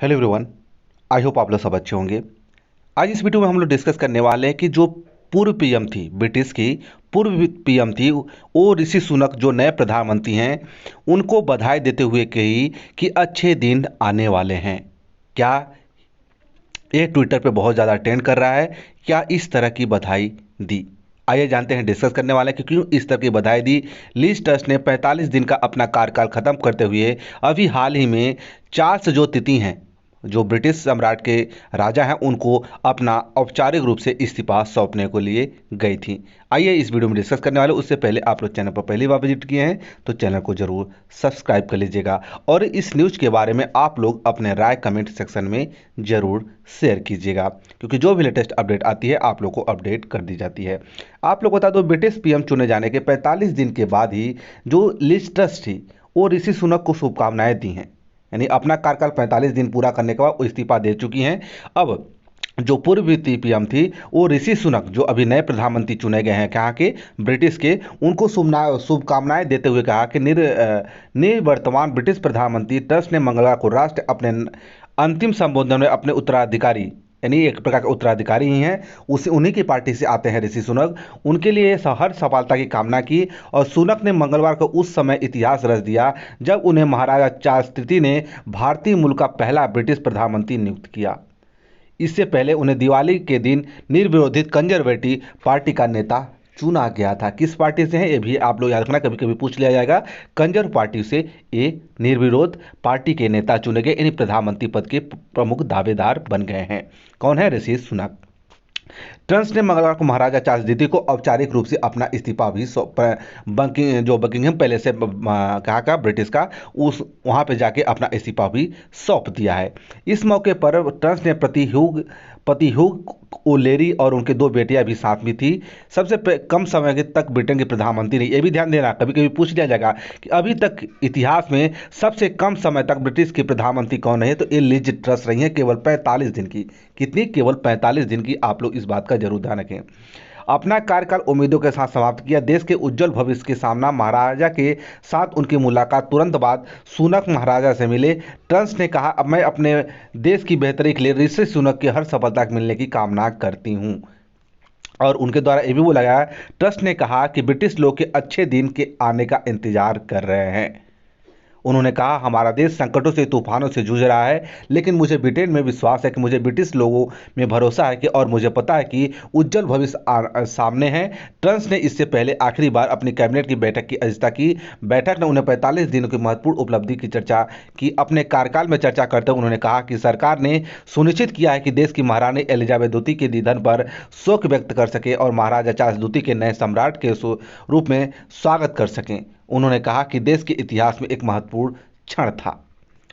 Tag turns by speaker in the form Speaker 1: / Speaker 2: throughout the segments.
Speaker 1: Hello everyone. I hope आप लोग सब अच्छे होंगे। आज इस वीडियो में हम लोग डिस्कस करने वाले हैं कि जो पूर्व पीएम थी, ब्रिटिश की पूर्व पीएम थी, वो ऋषि सुनक जो नए प्रधानमंत्री हैं, उनको बधाई देते हुए कही कि अच्छे दिन आने वाले हैं। क्या ये ट्विटर पे बहुत ज़्यादा ट्रेंड कर रहा है? क्या इस तरह की बधाई दी? आइए जानते हैं, डिस्कस करने वाले हैं कि क्यों इस तरह की बधाई दी। लिज ट्रस्ट ने 45 दिन का अपना कार्यकाल खत्म करते हुए अभी हाल ही में चार्ल्स जो तिथि हैं, जो ब्रिटिश सम्राट के राजा हैं, उनको अपना औपचारिक रूप से इस्तीफा सौंपने को लिए गई थी। आइए इस वीडियो में डिस्कस करने वाले। उससे पहले आप लोग चैनल पर पहली बार विजिट किए हैं तो चैनल को जरूर सब्सक्राइब कर लीजिएगा और इस न्यूज़ के बारे में आप लोग अपने राय कमेंट सेक्शन में जरूर शेयर कीजिएगा, क्योंकि जो भी लेटेस्ट अपडेट आती है आप लोग को अपडेट कर दी जाती है। आप लोग बता दो, ब्रिटिश पीएम चुने जाने के 45 दिन के बाद ही जो लिज ट्रस थी, वो ऋषि सुनक को शुभकामनाएं दी हैं। यानी अपना कार्यकाल 45 दिन पूरा करने के बाद वो इस्तीफा दे चुकी हैं। अब जो पूर्व पीएम थी, वो ऋषि सुनक जो अभी नए प्रधानमंत्री चुने गए हैं कहाँ के, ब्रिटिश के, उनको शुभकामनाएं देते हुए कहा कि निवर्तमान ब्रिटिश प्रधानमंत्री ट्रस्ट ने मंगलवार को राष्ट्र अपने अंतिम संबोधन में अपने उत्तराधिकारी, यानी एक प्रकार के उत्तराधिकारी ही हैं, उसी उन्हीं की पार्टी से आते हैं ऋषि सुनक, उनके लिए हर सफलता की कामना की। और सुनक ने मंगलवार को उस समय इतिहास रच दिया जब उन्हें महाराजा चार्ल्स तृतीय ने भारतीय मूल का पहला ब्रिटिश प्रधानमंत्री नियुक्त किया। इससे पहले उन्हें दिवाली के दिन निर्विरोधित कंजर्वेटिव पार्टी का नेता चुना गया था। किस पार्टी से है ये भी आप लोग याद रखना, कभी कभी पूछ लिया जाएगा। कंजर्व पार्टी से ये निर्विरोध पार्टी के नेता चुने गए, यानी प्रधानमंत्री पद के प्रमुख दावेदार बन गए हैं। कौन है? ऋषि सुनक। ट्रस्ट ने मंगलवार को महाराजा चार्ल्स द्वितीय को औपचारिक रूप से अपना इस्तीफा भी बकिंघम पैलेस से कहा का ब्रिटिश का, उस वहां पे जाके अपना इस्तीफा भी सौंप दिया है। इस मौके पर ट्रस्ट ने पति ह्यूग ओलेरी और उनके दो बेटियां भी साथ में थी। सबसे कम समय तक ब्रिटेन के प्रधानमंत्री नहीं। ये भी ध्यान देना, कभी कभी पूछ लिया जाएगा कि अभी तक इतिहास में सबसे कम समय तक ब्रिटिश के प्रधानमंत्री कौन है, तो ये लिज ट्रस रही है, केवल 45 दिन की। कितनी? केवल 45 दिन की। आप लोग इस बात का जरूर ध्यान रखें। अपना कार्यकाल उम्मीदों के साथ समाप्त किया। देश के उज्जवल भविष्य के सामना महाराजा के साथ उनकी मुलाकात तुरंत बाद सुनक महाराजा से मिले। ट्रस्ट ने कहा, अब मैं अपने देश की बेहतरी के लिए ऋषि सुनक की हर सफलता मिलने की कामना करती हूँ। और उनके द्वारा ये भी बोला गया, ट्रस्ट ने कहा कि ब्रिटिश लोग के अच्छे दिन के आने का इंतजार कर रहे हैं। उन्होंने कहा, हमारा देश संकटों से, तूफानों से जूझ रहा है, लेकिन मुझे ब्रिटेन में विश्वास है कि मुझे ब्रिटिश लोगों में भरोसा है कि और मुझे पता है कि उज्जवल भविष्य सामने है। ट्रस्ट ने इससे पहले आखिरी बार अपनी कैबिनेट की बैठक की अध्यक्षता की। बैठक ने उन्हें 45 दिनों की महत्वपूर्ण उपलब्धि की चर्चा की। अपने कार्यकाल में चर्चा करते हुए उन्होंने कहा कि सरकार ने सुनिश्चित किया है कि देश की महारानी एलिजाबेथ द्वितीय के निधन पर शोक व्यक्त कर सके और महाराजा चार्ल्स द्वितीय के नए सम्राट के रूप में स्वागत कर सकें। उन्होंने कहा कि देश के इतिहास में एक महत्वपूर्ण क्षण था।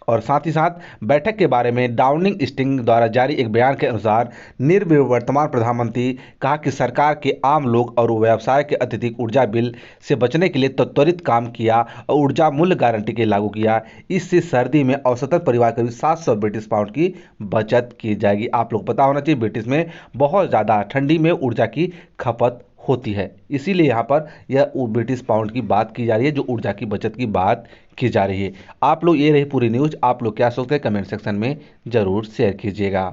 Speaker 1: और साथ ही साथ बैठक के बारे में डाउनिंग स्ट्रीट द्वारा जारी एक बयान के अनुसार निवर्तमान प्रधानमंत्री कहा कि सरकार के आम लोग और व्यवसाय के अत्यधिक ऊर्जा बिल से बचने के लिए त्वरित काम किया और ऊर्जा मूल्य गारंटी के लागू किया। इससे सर्दी में औसतन परिवार करीब 700 ब्रिटिश पाउंड की बचत की जाएगी। आप लोग पता होना चाहिए, ब्रिटिश में बहुत ज़्यादा ठंडी में ऊर्जा की खपत होती है, इसीलिए यहाँ पर यह ब्रिटिश पाउंड की बात की जा रही है, जो ऊर्जा की बचत की बात की जा रही है। आप लोग, ये रही पूरी न्यूज़। आप लोग क्या सोचते हैं कमेंट सेक्शन में जरूर शेयर कीजिएगा।